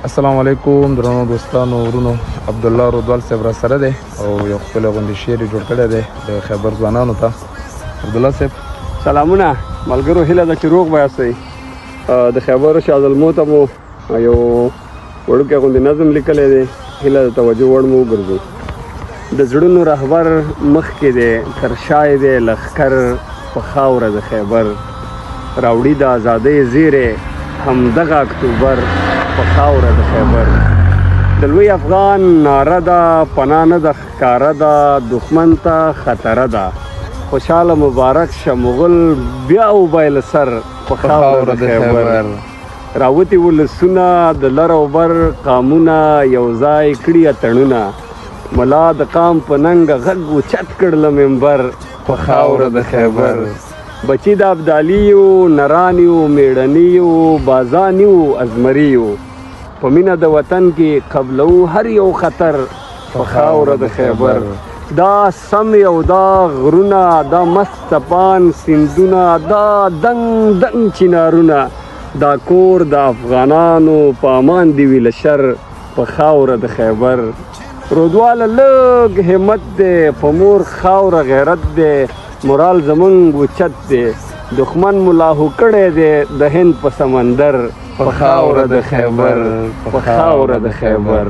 السلام علیکم درنو دوستانو ورونو عبدالله رودوال صاحب را سره دی او یو خپل غونډې شعر جوړ کړی دی د خیبر ځوانانو ته. عبدالله صاحب سلامونه ملګرو، هیله ده چې روغ به یاستئ. د خیبر شاهزلمو ته مو یو وړوکی غوندې نظم لیکلی دی، هیله د توجه وړ مو وګرځو. د زړونو رهبر مخکې دی، تر شا یې دی لښکر په خاوره د خیبر، راوړي د ازادۍ زیری همدغه اکتوبر په خاوره د خیبر. د لوی افغان ناره ده، پناه نه ده ښکاره ده، دښمن ته خطره ده. خوشحاله مبارک شه مغل بیا وبایل سر په خاوره د خیبر. راوتي ولسونه د لر او بر قامونه یو ځای کړي اتڼونه، ملا د قام په ننګه غږ اوچت کړ له منبر په خاوره د خیبر. بچي د ابدالیو نرانیو میړنیو بازانیو ازمریو، په مینه د وطن کې قبلو هر یو خطر په خاوره د خیبر. دا سم یو دا غرونه، دا مست تپان سیندونه، دا دنګ دنګ چنارونه، دا کور د افغانانو په امان دی وي له شر په خاوره د خیبر. رودواله لږ همت دی، په مور خاوره غیرت دی، مورال زمونږ اوچت دی، دښمن مو لاهو کړی دی د هند په سمندر په خاوره د خیبر په خاوره د خیبر.